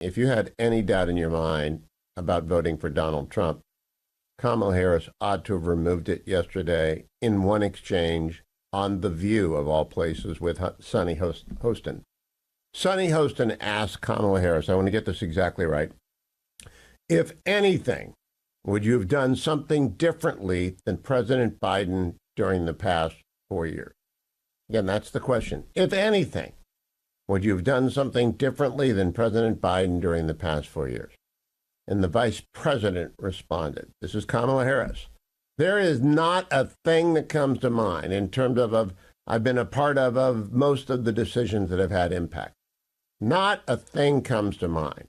if you had any doubt in your mind about voting for Donald Trump, Kamala Harris ought to have removed it yesterday in one exchange on The View, of all places, with Sonny Hostin. Sonny Hostin asked Kamala Harris, I want to get this exactly right, if anything, would you have done something differently than President Biden during the past 4 years? Again, that's the question. If anything, would you have done something differently than President Biden during the past 4 years? And the vice president responded, this is Kamala Harris, there is not a thing that comes to mind in terms of I've been a part of most of the decisions that have had impact. Not a thing comes to mind.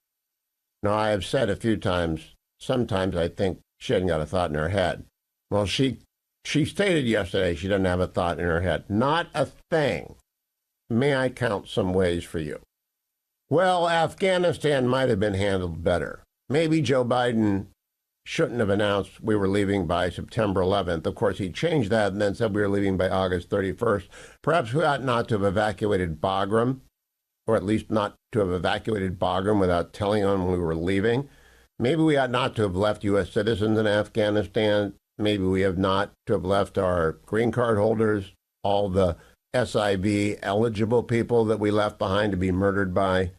Now, I have said a few times, sometimes I think she hadn't got a thought in her head. Well, she stated yesterday she doesn't have a thought in her head. Not a thing. May I count some ways for you? Well, Afghanistan might have been handled better. Maybe Joe Biden shouldn't have announced we were leaving by September 11th. Of course, he changed that and then said we were leaving by August 31st. Perhaps we ought not to have evacuated Bagram, or at least not to have evacuated Bagram without telling them we were leaving. Maybe we ought not to have left U.S. citizens in Afghanistan. Maybe we have not to have left our green card holders, all the SIV eligible people that we left behind to be murdered by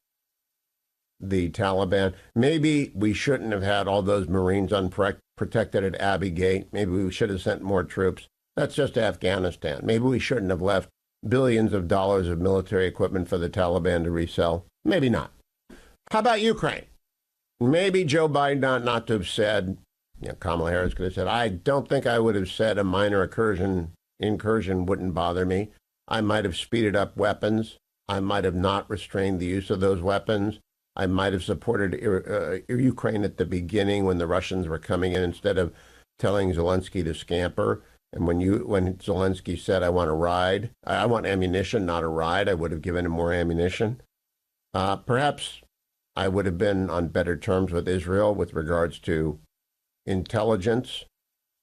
the Taliban. Maybe we shouldn't have had all those Marines unprotected at Abbey Gate. Maybe we should have sent more troops. That's just Afghanistan. Maybe we shouldn't have left billions of dollars of military equipment for the Taliban to resell. Maybe not. How about Ukraine? Maybe Joe Biden ought not to have said, Kamala Harris could have said, I don't think I would have said a minor incursion wouldn't bother me. I might have speeded up weapons. I might have not restrained the use of those weapons. I might have supported Ukraine at the beginning when the Russians were coming in instead of telling Zelensky to scamper. And when Zelensky said, I want a ride, I want ammunition, not a ride, I would have given him more ammunition. Perhaps I would have been on better terms with Israel with regards to intelligence.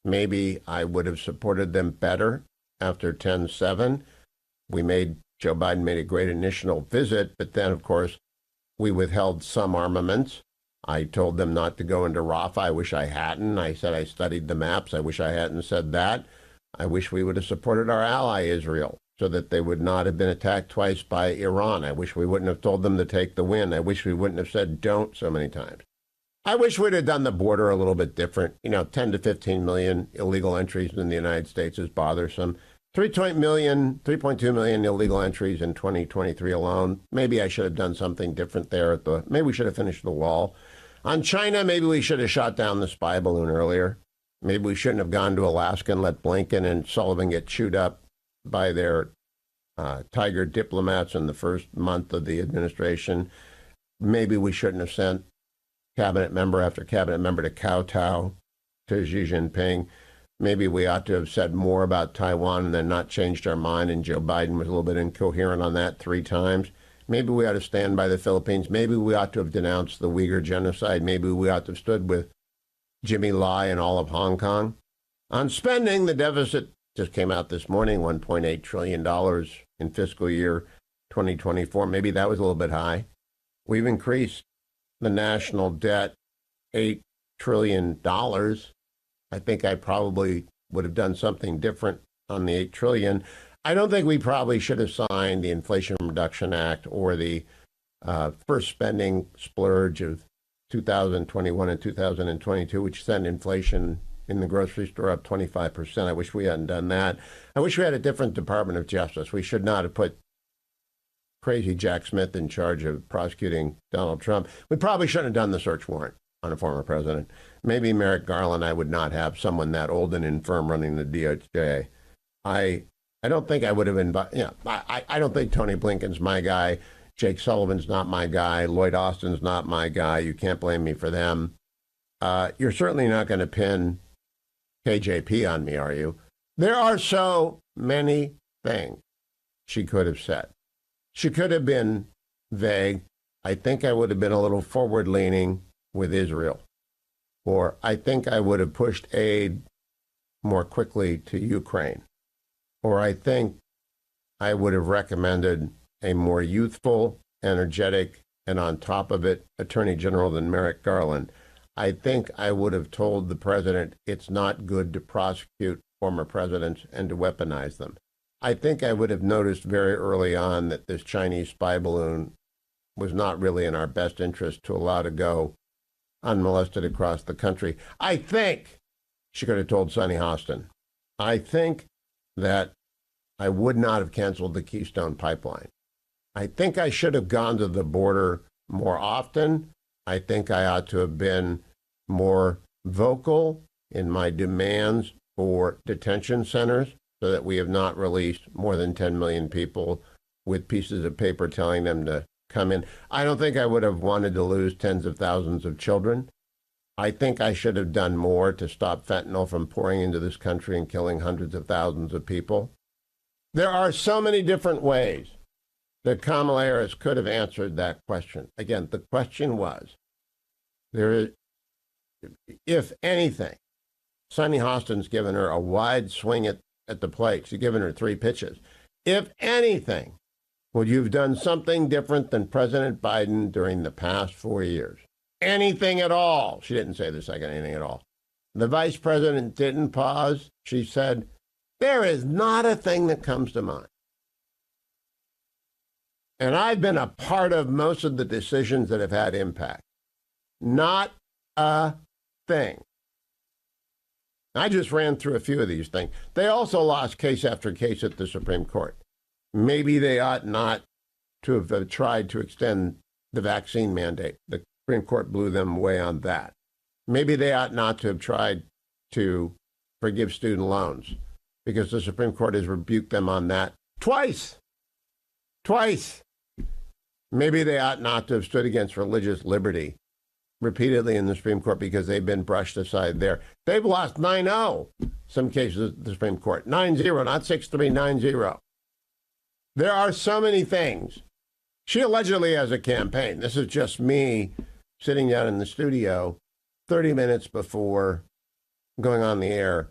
Maybe I would have supported them better after 10/7. Joe Biden made a great initial visit, but then, of course, we withheld some armaments. I told them not to go into Rafah. I wish I hadn't. I said I studied the maps. I wish I hadn't said that. I wish we would have supported our ally, Israel, so that they would not have been attacked twice by Iran. I wish we wouldn't have told them to take the win. I wish we wouldn't have said don't so many times. I wish we'd have done the border a little bit different. 10 to 15 million illegal entries in the United States is bothersome. 3.2 million illegal entries in 2023 alone. Maybe I should have done something different there. Maybe we should have finished the wall. On China, maybe we should have shot down the spy balloon earlier. Maybe we shouldn't have gone to Alaska and let Blinken and Sullivan get chewed up by their tiger diplomats in the first month of the administration. Maybe we shouldn't have sent cabinet member after cabinet member to kowtow to Xi Jinping. Maybe we ought to have said more about Taiwan and then not changed our mind, and Joe Biden was a little bit incoherent on that 3 times. Maybe we ought to stand by the Philippines. Maybe we ought to have denounced the Uyghur genocide. Maybe we ought to have stood with Jimmy Lai and all of Hong Kong. On spending, the deficit just came out this morning, $1.8 trillion in fiscal year 2024. Maybe that was a little bit high. We've increased the national debt $8 trillion. I think I probably would have done something different on the $8 trillion. I don't think we probably should have signed the Inflation Reduction Act or the first spending splurge of 2021 and 2022, which sent inflation in the grocery store up 25%. I wish we hadn't done that. I wish we had a different Department of Justice. We should not have put crazy Jack Smith in charge of prosecuting Donald Trump. We probably shouldn't have done the search warrant on a former president. Maybe Merrick Garland, I would not have someone that old and infirm running the DOJ. I don't think I would have invited, I don't think Tony Blinken's my guy. Jake Sullivan's not my guy. Lloyd Austin's not my guy. You can't blame me for them. You're certainly not going to pin KJP on me, are you? There are so many things she could have said. She could have been vague. I think I would have been a little forward-leaning with Israel. Or I think I would have pushed aid more quickly to Ukraine. Or I think I would have recommended a more youthful, energetic, and on top of it, Attorney General than Merrick Garland, I think I would have told the president it's not good to prosecute former presidents and to weaponize them. I think I would have noticed very early on that this Chinese spy balloon was not really in our best interest to allow to go unmolested across the country. I think she could have told Sonny Hostin. I think that I would not have canceled the Keystone Pipeline. I think I should have gone to the border more often. I think I ought to have been more vocal in my demands for detention centers so that we have not released more than 10 million people with pieces of paper telling them to come in. I don't think I would have wanted to lose tens of thousands of children. I think I should have done more to stop fentanyl from pouring into this country and killing hundreds of thousands of people. There are so many different ways that Kamala Harris could have answered that question. Again, the question was, if anything, Sonny Hostin's given her a wide swing at the plate. She's given her 3 pitches. If anything, would you have done something different than President Biden during the past 4 years? Anything at all. She didn't say the second anything at all. The vice president didn't pause. She said, there is not a thing that comes to mind. And I've been a part of most of the decisions that have had impact. Not a thing. I just ran through a few of these things. They also lost case after case at the Supreme Court. Maybe they ought not to have tried to extend the vaccine mandate. The Supreme Court blew them away on that. Maybe they ought not to have tried to forgive student loans because the Supreme Court has rebuked them on that twice. Twice. Maybe they ought not to have stood against religious liberty repeatedly in the Supreme Court because they've been brushed aside there. They've lost 9-0, some cases at the Supreme Court. 9-0, not 6-3, 9-0. There are so many things. She allegedly has a campaign. This is just me sitting down in the studio 30 minutes before going on the air,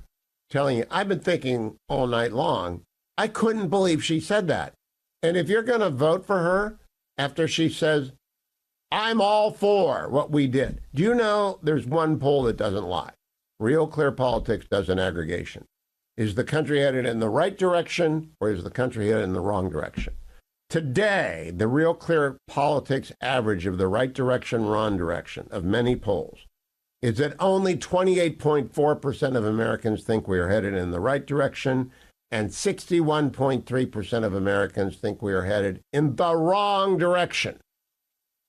telling you, I've been thinking all night long, I couldn't believe she said that. And if you're going to vote for her after she says, I'm all for what we did. Do you know there's one poll that doesn't lie? Real Clear Politics does an aggregation. Is the country headed in the right direction or is the country headed in the wrong direction? Today, the Real Clear Politics average of the right direction, wrong direction of many polls is that only 28.4% of Americans think we are headed in the right direction and 61.3% of Americans think we are headed in the wrong direction.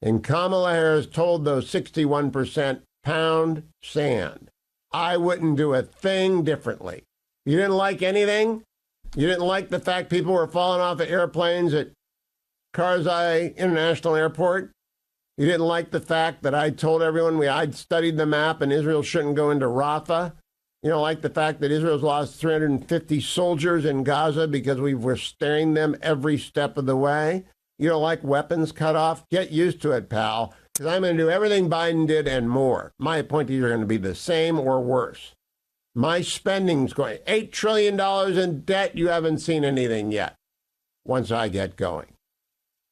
And Kamala Harris told those 61% pound sand. I wouldn't do a thing differently. You didn't like anything? You didn't like the fact people were falling off of airplanes at Karzai International Airport? You didn't like the fact that I told everyone I'd studied the map and Israel shouldn't go into Rafah? You don't like the fact that Israel's lost 350 soldiers in Gaza because we were staring them every step of the way? You don't like weapons cut off? Get used to it, pal, because I'm going to do everything Biden did and more. My appointees are going to be the same or worse. My spending's going $8 trillion in debt. You haven't seen anything yet once I get going.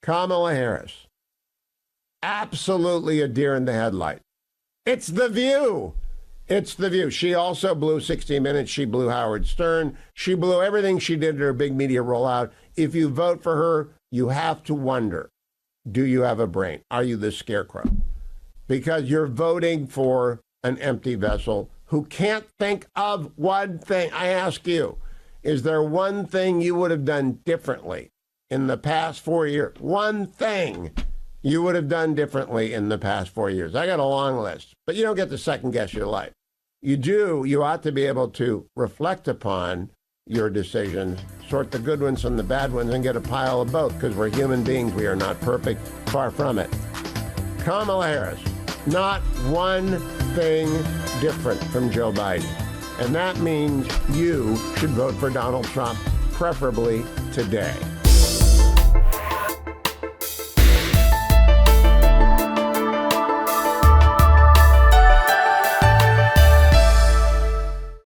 Kamala Harris, absolutely a deer in the headlight. It's The View. It's The View. She also blew 60 Minutes. She blew Howard Stern. She blew everything she did at her big media rollout. If you vote for her, you have to wonder, do you have a brain? Are you the scarecrow? Because you're voting for an empty vessel who can't think of one thing. I ask you, is there one thing you would have done differently in the past 4 years? One thing you would have done differently in the past 4 years. I got a long list, but you don't get to second guess your life. You ought to be able to reflect upon your decisions, sort the good ones from the bad ones, and get a pile of both, because we're human beings. We are not perfect. Far from it. Kamala Harris, not one thing different from Joe Biden. And that means you should vote for Donald Trump, preferably today.